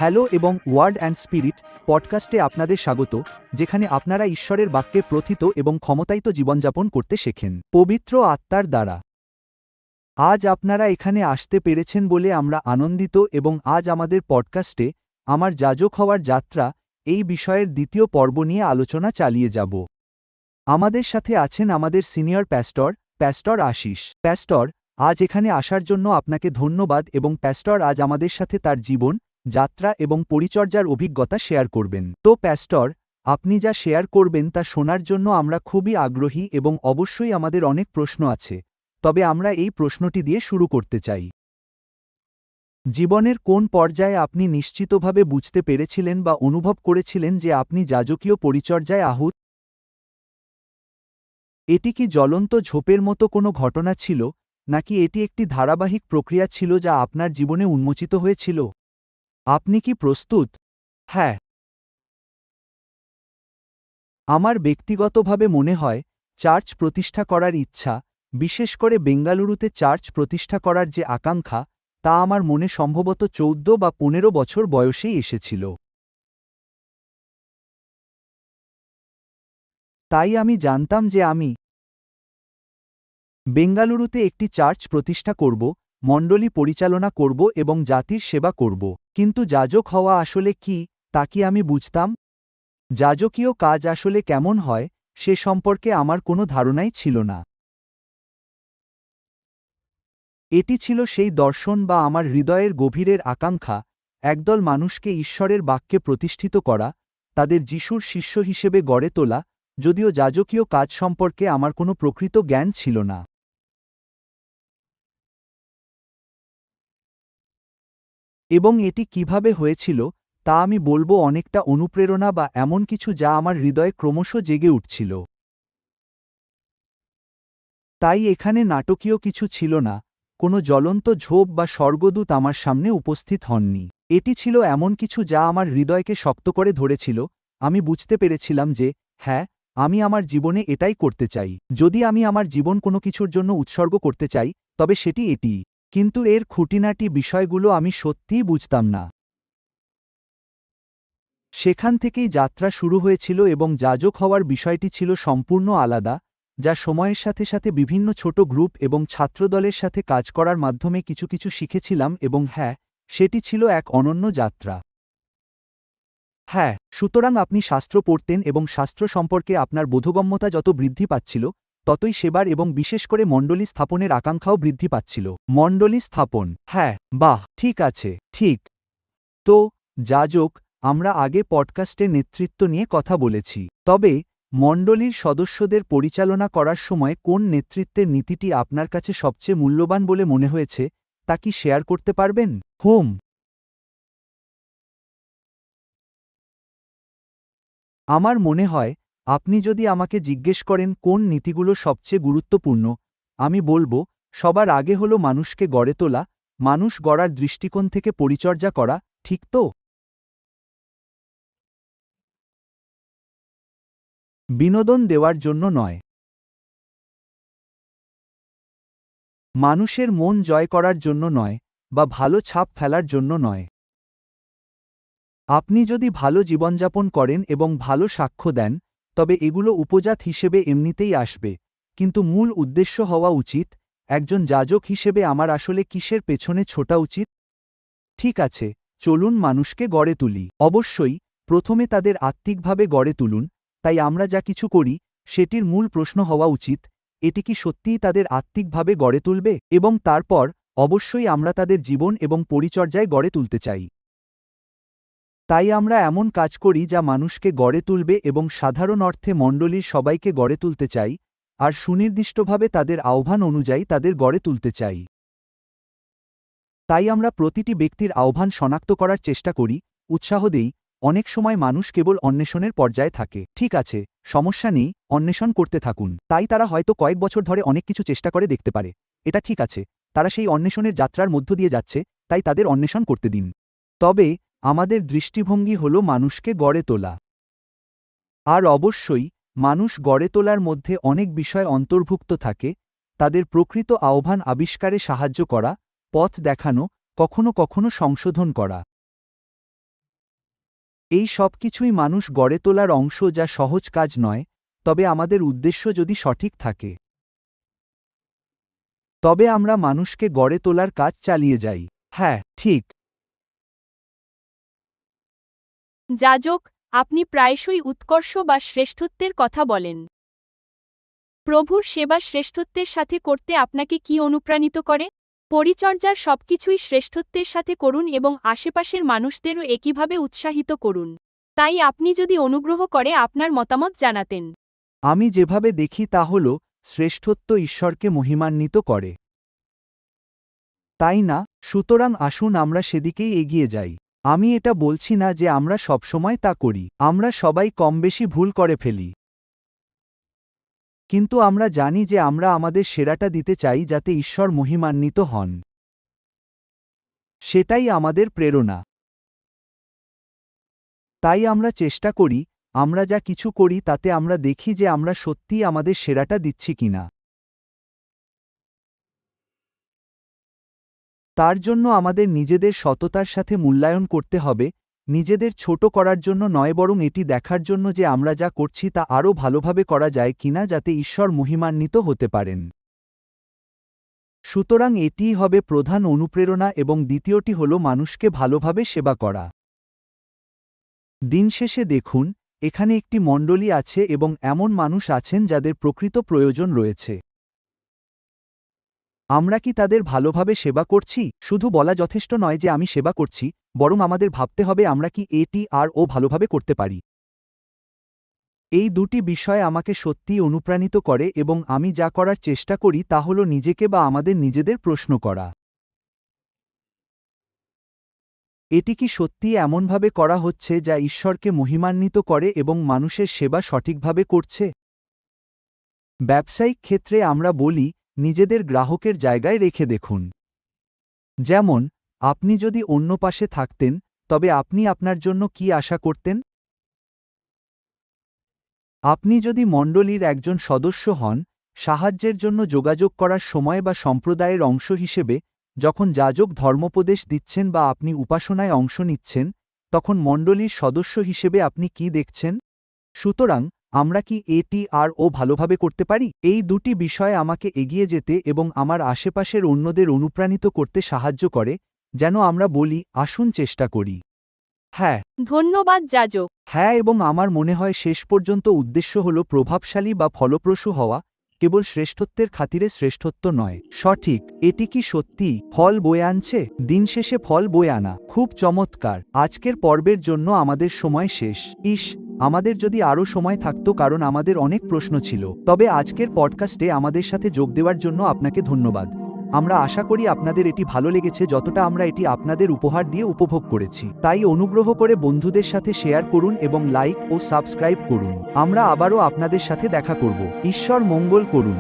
Hello এবং word and spirit পডকাস্টে আপনাদের স্বাগত, যেখানে আপনারা ঈশ্বরের বাক্যে প্রথিত এবং ক্ষমতায়িত জীবনযাপন করতে শেখেন পবিত্র আত্মার দ্বারা। আজ আপনারা এখানে আসতে পেরেছেন বলে আমরা আনন্দিত এবং আজ আমাদের পডকাস্টে আমার যাজক হওয়ার যাত্রা এই বিষয়ের দ্বিতীয় পর্ব নিয়ে আলোচনা চালিয়ে যাব। আমাদের সাথে আছেন আমাদের সিনিয়র প্যাস্টর আশিস। প্যাস্টর, আজ এখানে আসার জন্য আপনাকে ধন্যবাদ এবং প্যাস্টর আজ আমাদের সাথে তার জীবন, যাত্রা এবং পরিচর্যার অভিজ্ঞতা শেয়ার করবেন। তো প্যাস্টর, আপনি যা শেয়ার করবেন তা শোনার জন্য আমরা খুবই আগ্রহী এবং অবশ্যই আমাদের অনেক প্রশ্ন আছে, তবে আমরা এই প্রশ্নটি দিয়ে শুরু করতে চাই। জীবনের কোন পর্যায়ে আপনি নিশ্চিতভাবে বুঝতে পেরেছিলেন বা অনুভব করেছিলেন যে আপনি যাজকীয় পরিচর্যায় আহুত? এটি কি জ্বলন্ত ঝোপের মতো কোনো ঘটনা ছিল, নাকি এটি একটি ধারাবাহিক প্রক্রিয়া ছিল যা আপনার জীবনে উন্মোচিত হয়েছিল? আপনি কি প্রস্তুত? হ্যাঁ। আমার ব্যক্তিগতভাবে মনে হয় চার্চ প্রতিষ্ঠা করার ইচ্ছা, বিশেষ করে বেঙ্গালুরুতে চার্চ প্রতিষ্ঠা করার যে আকাঙ্ক্ষা, তা আমার মনে সম্ভবত 14 বা 15 বছর বয়সেই এসেছিল। তাই আমি জানতাম যে আমি বেঙ্গালুরুতে একটি চার্চ প্রতিষ্ঠা করব, মণ্ডলী পরিচালনা করব এবং জাতির সেবা করব। কিন্তু যাজক হওয়া আসলে কি, তা কি আমি বুঝতাম? যাজকীয় কাজ আসলে কেমন হয়, সে সম্পর্কে আমার কোনো ধারণাই ছিল না। এটি ছিল সেই দর্শন বা আমার হৃদয়ের গভীরের আকাঙ্ক্ষা, একদল মানুষকে ঈশ্বরের বাক্যে প্রতিষ্ঠিত করা, তাদের যিশুর শিষ্য হিসেবে গড়ে তোলা, যদিও যাজকীয় কাজ সম্পর্কে আমার কোনো প্রকৃত জ্ঞান ছিল না। এবং এটি কিভাবে হয়েছিল, তা আমি বলবো অনেকটা অনুপ্রেরণা বা এমন কিছু যা আমার হৃদয়ে ক্রমশ জেগে উঠছিল। তাই এখানে নাটকীয় কিছু ছিল না, কোনো জ্বলন্ত ঝোপ বা স্বর্গদূত আমার সামনে উপস্থিত হননি। এটি ছিল এমন কিছু যা আমার হৃদয়কে শক্ত করে ধরেছিল। আমি বুঝতে পেরেছিলাম যে, হ্যাঁ, আমি আমার জীবনে এটাই করতে চাই। যদি আমি আমার জীবন কোনো কিছুর জন্য উৎসর্গ করতে চাই, তবে সেটি এটিই। কিন্তু এর খুঁটিনাটি বিষয়গুলো আমি সত্যিই বুঝতাম না। সেখান থেকেই যাত্রা শুরু হয়েছিল এবং যাজক হওয়ার বিষয়টি ছিল সম্পূর্ণ আলাদা, যা সময়ের সাথে সাথে বিভিন্ন ছোট গ্রুপ এবং ছাত্রদলের সাথে কাজ করার মাধ্যমে কিছু কিছু শিখেছিলাম এবং হ্যাঁ, সেটি ছিল এক অনন্য যাত্রা। হ্যাঁ, সুতরাং আপনি শাস্ত্র পড়তেন এবং শাস্ত্র সম্পর্কে আপনার বোধগম্যতা যত বৃদ্ধি পাচ্ছিল, ততই সেবার এবং বিশেষ করে মণ্ডলী স্থাপনের আকাঙ্ক্ষাও বৃদ্ধি পাচ্ছিল। মণ্ডলী স্থাপন, হ্যাঁ, বাহ, ঠিক আছে, ঠিক। তো যাজক, আমরা আগে পডকাস্টে নেতৃত্ব নিয়ে কথা বলেছি। তবে মণ্ডলীর সদস্যদের পরিচালনা করার সময় কোন নেতৃত্বের নীতিটি আপনার কাছে সবচেয়ে মূল্যবান বলে মনে হয়েছে, তা কি শেয়ার করতে পারবেন? হুম। আমার মনে হয়, আপনি যদি আমাকে জিজ্ঞেস করেন কোন নীতিগুলো সবচেয়ে গুরুত্বপূর্ণ, আমি বলবো, সবার আগে হলো মানুষকে গড়ে তোলা, মানুষ গড়ার দৃষ্টিকোণ থেকে পরিচর্যা করা, ঠিক তো? বিনোদন দেওয়ার জন্য নয়। মানুষের মন জয় করার জন্য নয়, বা ভালো ছাপ ফেলার জন্য নয়। আপনি যদি ভালো জীবনযাপন করেন এবং ভালো সাক্ষ্য দেন, তবে এগুলো উপজাত হিসেবে এমনিতেই আসবে, কিন্তু মূল উদ্দেশ্য হওয়া উচিত, একজন যাজক হিসেবে আমার আসলে কিসের পেছনে ছোটা উচিত? ঠিক আছে, চলুন মানুষকে গড়ে তুলি। অবশ্যই, প্রথমে তাদের আত্মিকভাবে গড়ে তুলুন, তাই আমরা যা কিছু করি, সেটির মূল প্রশ্ন হওয়া উচিত, এটি কি সত্যিই তাদের আত্মিকভাবে গড়ে তুলবে? এবং তারপর, অবশ্যই আমরা তাদের জীবন এবং পরিচর্যায় গড়ে তুলতে চাই। তাই আমরা এমন কাজ করি যা মানুষকে গড়ে তুলবে এবং সাধারণ অর্থে মণ্ডলীর সবাইকে গড়ে তুলতে চাই, আর সুনির্দিষ্টভাবে তাদের আহ্বান অনুযায়ী তাদের গড়ে তুলতে চাই। তাই আমরা প্রতিটি ব্যক্তির আহ্বান শনাক্ত করার চেষ্টা করি, উৎসাহ দেই। অনেক সময় মানুষ কেবল অন্বেষণের পর্যায়ে থাকে। ঠিক আছে, সমস্যা নেই, অন্বেষণ করতে থাকুন। তাই তারা হয়তো কয়েক বছর ধরে অনেক কিছু চেষ্টা করে দেখতে পারে। এটা ঠিক আছে, তারা সেই অন্বেষণের যাত্রার মধ্য দিয়ে যাচ্ছে, তাই তাদের অন্বেষণ করতে দিন। তবে আমাদের দৃষ্টিভঙ্গি হল মানুষকে গড়ে তোলা। আর অবশ্যই, মানুষ গড়ে তোলার মধ্যে অনেক বিষয় অন্তর্ভুক্ত থাকে, তাদের প্রকৃত আহ্বান আবিষ্কারে সাহায্য করা, পথ দেখানো, কখনো কখনো সংশোধন করা। এই সব কিছুই মানুষ গড়ে তোলার অংশ, যা সহজ কাজ নয়, তবে আমাদের উদ্দেশ্য যদি সঠিক থাকে তবে আমরা মানুষকে গড়ে তোলার কাজ চালিয়ে যাই। হ্যাঁ, ঠিক। যাজক, আপনি প্রায়শই উৎকর্ষ বা শ্রেষ্ঠত্বের কথা বলেন। প্রভুর সেবা শ্রেষ্ঠত্বের সাথে করতে আপনাকে কি অনুপ্রাণিত করে? পরিচর্যার সবকিছুই শ্রেষ্ঠত্বের সাথে করুন এবং আশেপাশের মানুষদেরও একইভাবে উৎসাহিত করুন। তাই আপনি যদি অনুগ্রহ করে আপনার মতামত জানাতেন। আমি যেভাবে দেখি তা হল, শ্রেষ্ঠত্ব ঈশ্বরকে মহিমান্বিত করে, তাই না? সুতরাং আসুন আমরা সেদিকেই এগিয়ে যাই। আমি এটা বলছি না যে আমরা সবসময় তা করি। আমরা সবাই কমবেশি ভুল করে ফেলি। কিন্তু আমরা জানি যে আমরা আমাদের সেরাটা দিতে চাই যাতে ঈশ্বর মহিমান্বিত হন। সেটাই আমাদের প্রেরণা। তাই আমরা চেষ্টা করি, আমরা যা কিছু করি তাতে আমরা দেখি যে আমরা সত্যিই আমাদের সেরাটা দিচ্ছি কিনা। তার জন্য আমাদের নিজেদের সততার সাথে মূল্যায়ন করতে হবে, নিজেদের ছোট করার জন্য নয়, বরং এটি দেখার জন্য যে আমরা যা করছি তা আরও ভালোভাবে করা যায় কিনা যাতে ঈশ্বর মহিমান্বিত হতে পারেন। সুতরাং এটিই হবে প্রধান অনুপ্রেরণা, এবং দ্বিতীয়টি হল মানুষকে ভালোভাবে সেবা করা। দিন শেষে দেখুন, এখানে একটি মণ্ডলী আছে এবং এমন মানুষ আছেন যাদের প্রকৃত প্রয়োজন রয়েছে। আমরা কি তাদের ভালোভাবে সেবা করছি? শুধু বলা যথেষ্ট নয় যে আমি সেবা করছি, বরং আমাদের ভাবতে হবে আমরা কি এটি আর ও ভালোভাবে করতে পারি। এই দুটি বিষয় আমাকে সত্যিই অনুপ্রাণিত করে এবং আমি যা করার চেষ্টা করি তা হল নিজেকে বা আমাদের নিজেদের প্রশ্ন করা, এটি কি সত্যিই এমনভাবে করা হচ্ছে যা ঈশ্বরকে মহিমান্বিত করে এবং মানুষের সেবা সঠিকভাবে করছে? ব্যবসায়িক ক্ষেত্রে আমরা বলি, নিজেদের গ্রাহকের জায়গায় রেখে দেখুন। যেমন, আপনি যদি অন্য পাশে থাকতেন, তবে আপনি আপনার জন্য কি আশা করতেন? আপনি যদি মণ্ডলীর একজন সদস্য হন, সাহায্যের জন্য যোগাযোগ করার সময় বা সম্প্রদায়ের অংশ হিসেবে, যখন যাজক ধর্মোপদেশ দিচ্ছেন বা আপনি উপাসনায় অংশ নিচ্ছেন, তখন মণ্ডলীর সদস্য হিসেবে আপনি কি দেখছেন? সুতরাং, আমরা কি এটি আর ও ভালোভাবে করতে পারি? এই দুটি বিষয় আমাকে এগিয়ে যেতে এবং আমার আশেপাশের অন্যদের অনুপ্রাণিত করতে সাহায্য করে, যেন আমরা বলি, আসুন চেষ্টা করি। হ্যাঁ। ধন্যবাদ যাজক। হ্যাঁ, এবং আমার মনে হয় শেষ পর্যন্ত উদ্দেশ্য হল প্রভাবশালী বা ফলপ্রসূ হওয়া, কেবল শ্রেষ্ঠত্বের খাতিরে শ্রেষ্ঠত্ব নয়। সঠিক। এটি কি সত্যি ফল বয়ে আনছে? দিন শেষে ফল বয়ে আনা খুব চমৎকার। আজকের পর্বের জন্য আমাদের সময় শেষ। আমাদের যদি আরও সময় থাকতো, কারণ আমাদের অনেক প্রশ্ন ছিল। তবে আজকের পডকাস্টে আমাদের সাথে যোগ দেওয়ার জন্য আপনাকে ধন্যবাদ। আমরা আশা করি আপনাদের এটি ভালো লেগেছে যতটা আমরা এটি আপনাদের উপহার দিয়ে উপভোগ করেছি। তাই অনুগ্রহ করে বন্ধুদের সাথে শেয়ার করুন এবং লাইক ও সাবস্ক্রাইব করুন। আমরা আবারও আপনাদের সাথে দেখা করব। ঈশ্বর মঙ্গল করুন।